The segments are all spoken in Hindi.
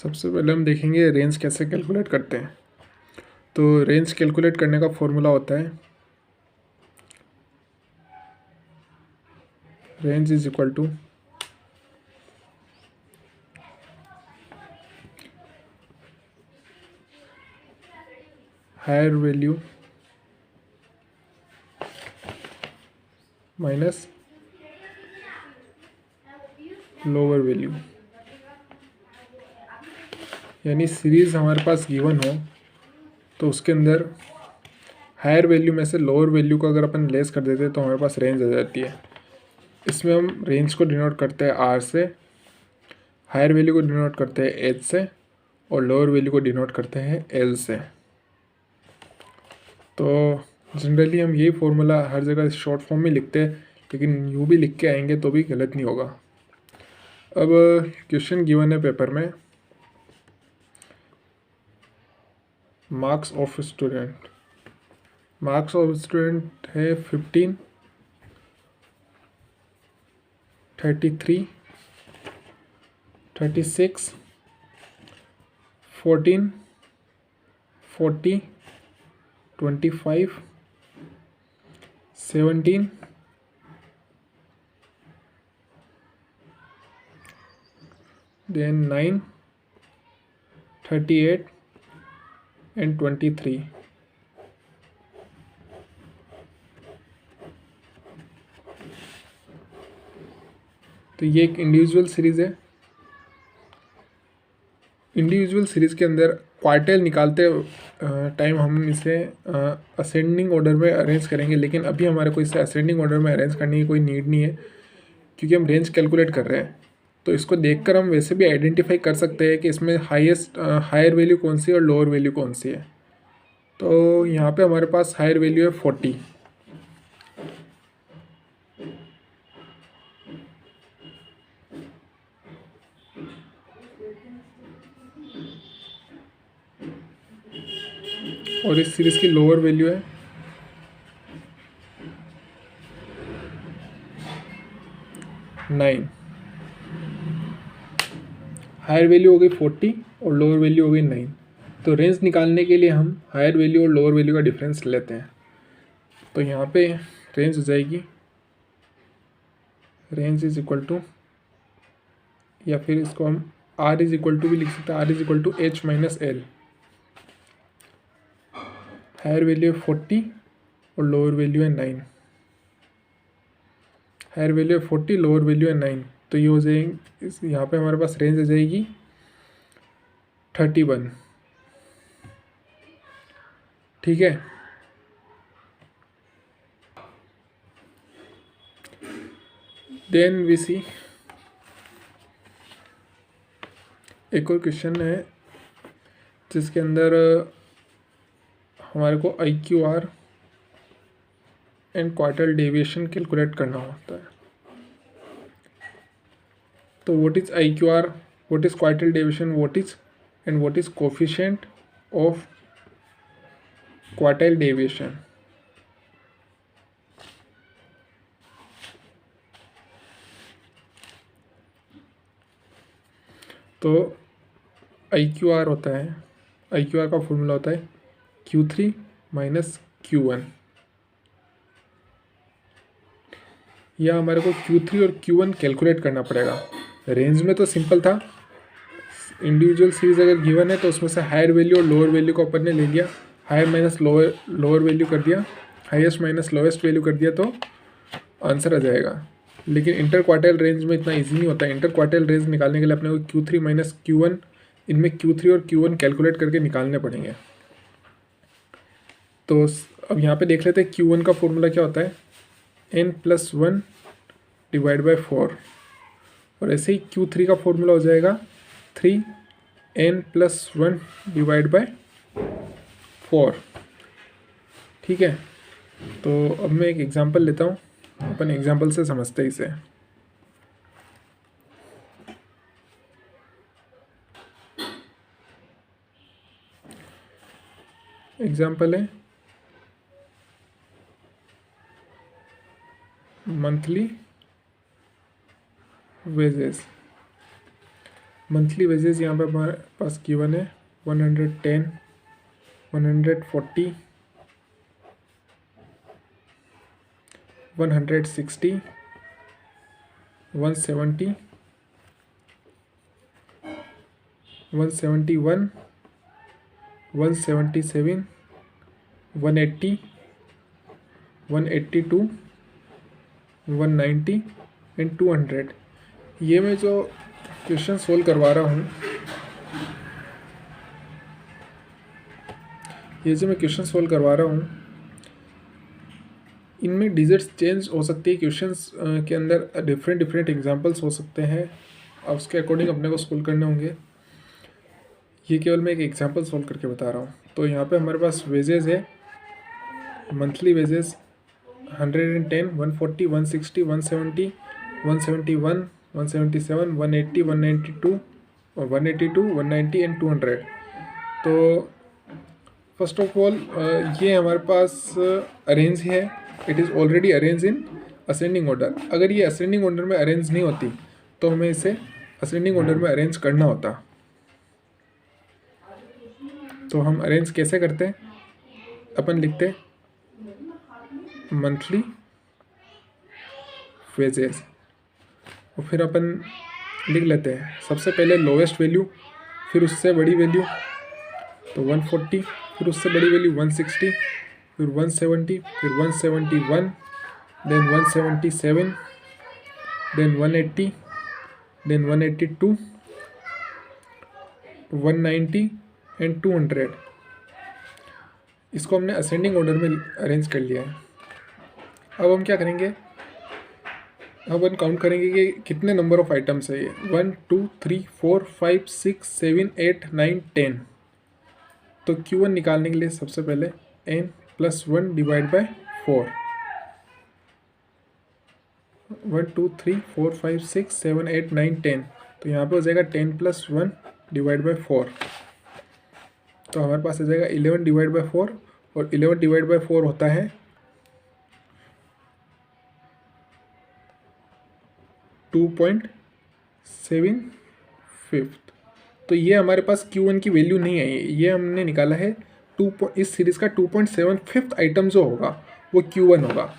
सबसे पहले हम देखेंगे रेंज कैसे कैलकुलेट करते हैं। तो रेंज कैलकुलेट करने का फॉर्मूला होता है range is equal to higher value minus lower value. यानी सीरीज़ हमारे पास गिवन हो तो उसके अंदर हायर वैल्यू में से लोअर वैल्यू को अगर अपन लेस कर देते हैं तो हमारे पास रेंज आ जाती है। इसमें हम रेंज को डिनोट करते हैं आर से, हायर वैल्यू को डिनोट करते हैं एच से और लोअर वैल्यू को डिनोट करते हैं एल से। तो जनरली हम यही फॉर्मूला हर जगह शॉर्ट फॉर्म में लिखते हैं, लेकिन यूँ भी लिख के आएंगे तो भी गलत नहीं होगा। अब क्वेश्चन गिवन है पेपर में, मार्क्स ऑफ स्टूडेंट है 15, 33, 36, 14, 40, 25, 17, then 9, 38 and 23। तो ये एक इंडिविजुअल सीरीज़ है। इंडिविजुअल सीरीज़ के अंदर क्वार्टाइल निकालते टाइम हम इसे असेंडिंग ऑर्डर में अरेंज करेंगे, लेकिन अभी हमारे को इसे असेंडिंग ऑर्डर में अरेंज करने की कोई नीड नहीं है क्योंकि हम रेंज कैलकुलेट कर रहे हैं। तो इसको देखकर हम वैसे भी आइडेंटिफाई कर सकते हैं कि इसमें हायर वैल्यू कौन सी है और लोअर वैल्यू कौन सी है। तो यहाँ पे हमारे पास हायर वैल्यू है 40, और इस सीरीज़ की लोअर वैल्यू है 9। हायर वैल्यू हो गई 40 और लोअर वैल्यू हो गई 9। तो रेंज निकालने के लिए हम हायर वैल्यू और लोअर वैल्यू का डिफरेंस लेते हैं। तो यहाँ पे रेंज हो जाएगी, रेंज इज इक्वल टू, या फिर इसको हम आर इज इक्वल टू भी लिख सकते हैं, R is equal to H minus L. Higher value है 40 और लोअर वैल्यू है 9। हायर वैल्यू है 40, लोअर वैल्यू है 9। तो ये हो जाएगी, यहाँ पे हमारे पास रेंज आ जाएगी 31। ठीक है। देन वी सी एक और क्वेश्चन है जिसके अंदर हमारे को IQR and quartile deviation calculate करना होता है। तो what is IQR, what is quartile deviation, what is coefficient of quartile deviation. तो IQR होता है, IQR का फॉर्मूला होता है Q3 माइनस Q1। या हमारे को Q3 और Q1 कैलकुलेट करना पड़ेगा। रेंज में तो सिंपल था, इंडिविजुअल सीरीज अगर गिवन है तो उसमें से हायर वैल्यू और लोअर वैल्यू को अपन ने ले लिया, हायर माइनस लोअर वैल्यू कर दिया, हाईएस्ट माइनस लोएस्ट वैल्यू कर दिया तो आंसर आ जाएगा। लेकिन इंटर क्वार्टाइल रेंज में इतना इजी नहीं होता। इंटर क्वार्टाइल रेंज निकालने के लिए अपने को Q3 माइनस Q1, इनमें Q3 और Q1 कैलकुलेट करके निकालने पड़ेंगे। तो अब यहाँ पे देख लेते हैं Q1 का फॉर्मूला क्या होता है, n+1 डिवाइड बाई 4। और ऐसे ही Q3 का फॉर्मूला हो जाएगा 3n+1 डिवाइड बाई 4। ठीक है। तो अब मैं एक एग्जांपल लेता हूँ, अपन एग्जांपल से समझते हैं इसे। एग्जांपल है मंथली वेजेस। मंथली वेजेस यहाँ पे हमारे पास गिवन है 110, 140, 160, 170, 171, 177, 180, 182, 190 एंड 200। ये मैं जो क्वेश्चन सोल्व करवा रहा हूँ, इनमें डिजिट्स चेंज हो सकती है, क्वेश्चंस के अंदर डिफरेंट एग्जांपल्स हो सकते हैं और उसके अकॉर्डिंग अपने को सोल्व करने होंगे। ये केवल मैं एक एग्जांपल सोल्व करके बता रहा हूँ। तो यहाँ पे हमारे पास वेजेस है, मंथली वेजेस 110, 140, 160, 170, 171, 177, 180, 192 और 182, 190 एंड 200। तो फर्स्ट ऑफ ऑल ये हमारे पास अरेंज है, it is already arrange in ascending order. अगर ये असेंडिंग ऑर्डर में अरेंज नहीं होती तो हमें इसे असेंडिंग ऑर्डर में अरेंज करना होता। तो हम अरेंज कैसे करते हैं, अपन लिखते मंथली वेजेस और फिर अपन लिख लेते हैं सबसे पहले लोवेस्ट वैल्यू, फिर उससे बड़ी वैल्यू तो 140, फिर उससे बड़ी वैल्यू 160, फिर 170, फिर 171, देन 177, देन 180, देन 182, 190 एंड 200। इसको हमने असेंडिंग ऑर्डर में अरेंज कर लिया है। अब हम क्या करेंगे, अब हम काउंट करेंगे कि कितने नंबर ऑफ आइटम्स है ये। 1 2 3 4 5 6 7 8 9 10। तो Q1 निकालने के लिए सबसे पहले n+1 डिवाइड बाय 4, 1 2 3 4 5 6 7 8 9 10। तो यहाँ पे हो जाएगा 10+1 डिवाइड बाय 4। तो हमारे पास आ जाएगा 11 डिवाइड बाय 4 और 11 डिवाइड बाय 4 होता है 2.75। तो ये हमारे पास Q1 की वैल्यू नहीं आई, ये हमने निकाला है इस सीरीज़ का 2.75 आइटम जो होगा वो Q1 होगा।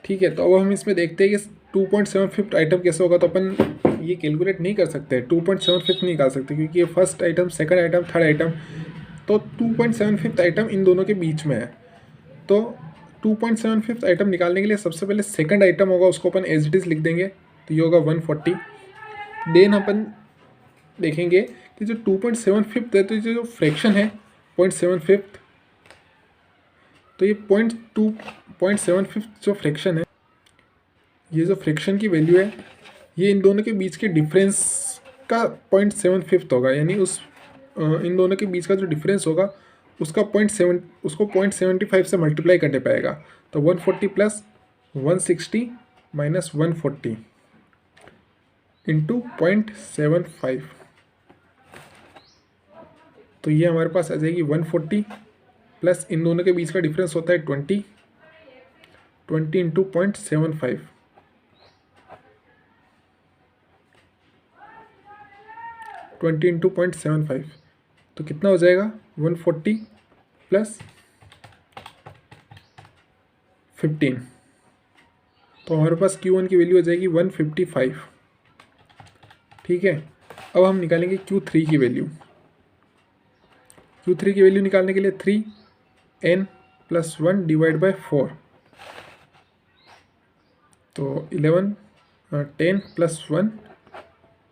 ठीक है, तो अब हम इसमें देखते हैं कि 2.75 आइटम कैसे होगा। तो अपन ये कैलकुलेट नहीं कर सकते, 2.75 नहीं निकाल सकते क्योंकि ये first item, second item, third item. तो 2.75 आइटम इन दोनों के बीच में है। तो 2.75 आइटम निकालने के लिए सबसे पहले सेकंड आइटम होगा, उसको अपन एज इट इज़ लिख देंगे। तो ये होगा 140। देन अपन देखेंगे कि जो 2.75 है, तो ये जो फ्रैक्शन है 0.75, तो ये 0.75 जो फ्रैक्शन है, ये जो फ्रैक्शन की वैल्यू है, ये इन दोनों के बीच के डिफरेंस का 0.75 होगा। यानी उस इन दोनों के बीच का जो डिफरेंस होगा उसका 0.75 से मल्टीप्लाई करने पाएगा। तो 140 प्लस 160 माइनस 140 इंटू 0.75। तो ये हमारे पास आ जाएगी 140 प्लस इन दोनों के बीच का डिफरेंस होता है 20 इंटू 0.75। इंटू 0.75 तो कितना हो जाएगा 140 प्लस 15। तो हमारे पास Q1 की वैल्यू हो जाएगी 155। ठीक है, अब हम निकालेंगे Q3 की वैल्यू। Q3 की वैल्यू निकालने के लिए 3n+1 डिवाइड बाय 4। तो 11 10+1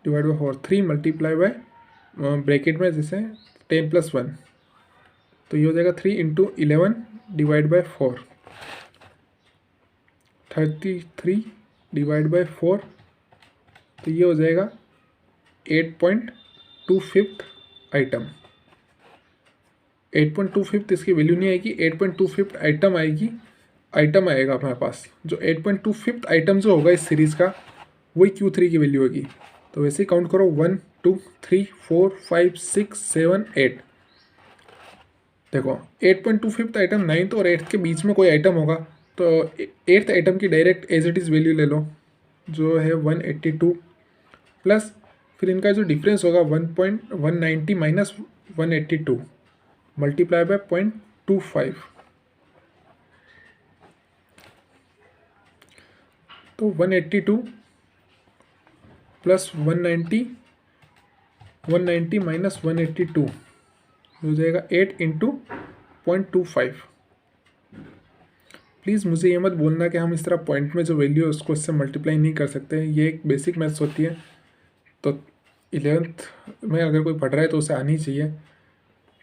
divide by 4, 3 multiply by bracket में जैसे 10+1। तो ये हो जाएगा 3 into 11 divide by 4, 33 divide by 4। तो ये हो जाएगा 8.25 आइटम। 8.25 इसकी वैल्यू नहीं आएगी, 8.25 आइटम आएगी, आइटम आएगा हमारे पास। जो 8.25 आइटम जो होगा इस सीरीज़ का वही Q3 की वैल्यू होगी। तो वैसे ही काउंट करो 1 2 3 4 5 6 7 8। देखो 8.25 आइटम 9th और 8th के बीच में कोई आइटम होगा, तो 8th आइटम की direct as it is value ले लो जो है 182 प्लस फिर इनका जो डिफरेंस होगा 1.190 माइनस 182 मल्टीप्लाई बाय 0.25, तो 182 प्लस 190 माइनस 182 हो जाएगा 8 इंटू 0.25। प्लीज़ मुझे ये मत बोलना कि हम इस तरह पॉइंट में जो वैल्यू है उसको इससे मल्टीप्लाई नहीं कर सकते, ये एक बेसिक मैथ्स होती है, तो 11th में अगर कोई पढ़ रहा है तो उसे आनी चाहिए।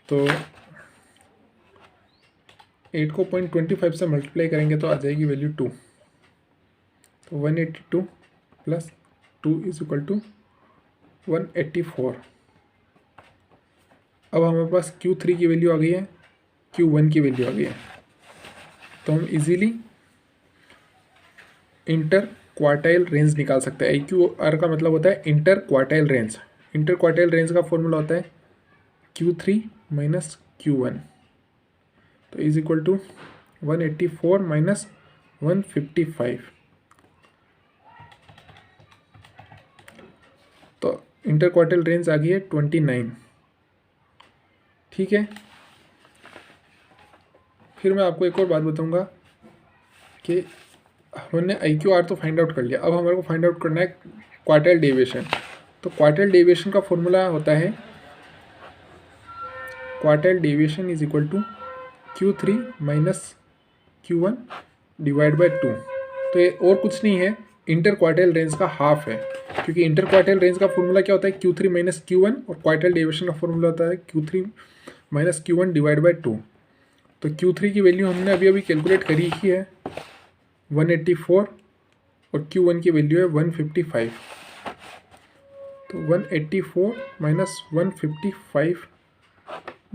तो 8 को 0.25 से मल्टीप्लाई करेंगे तो आ जाएगी वैल्यू 2, तो 182 प्लस 2 इज इक्वल टू 184। अब हमारे पास Q3 की वैल्यू आ गई है, Q1 की वैल्यू आ गई है, तो हम इजीली इंटर क्वार्टाइल रेंज निकाल सकते हैं। IQR का मतलब होता है inter quartile range. Inter quartile range का फॉर्मूला होता है Q3 माइनस Q1, तो इज इक्वल टू 184 माइनस 155। तो इंटर क्वार्टाइल रेंज आ गई है 29। ठीक है, फिर मैं आपको एक और बात बताऊंगा कि हमने IQR तो फाइंड आउट कर लिया, अब हमारे को फाइंड आउट करना है क्वार्टाइल डेविएशन। तो क्वार्टाइल डेविएशन का फॉर्मूला होता है quartile deviation is equal to Q3 minus Q1 divide by 2। तो ये और कुछ नहीं है, इंटर क्वार्टाइल रेंज का हाफ है, क्योंकि इंटर क्वार्टाइल रेंज का फॉर्मूला क्या होता है Q3 माइनस Q1 और क्वार्टाइल डेविएशन का फॉर्मूला होता है Q3 minus Q1 divide by 2। तो Q3 की वैल्यू हमने अभी अभी कैलकुलेट करी ही है 184 और Q1 की वैल्यू है 155। तो 184 माइनस 155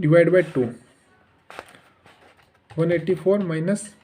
डिवाइड बाय 2, 184 माइनस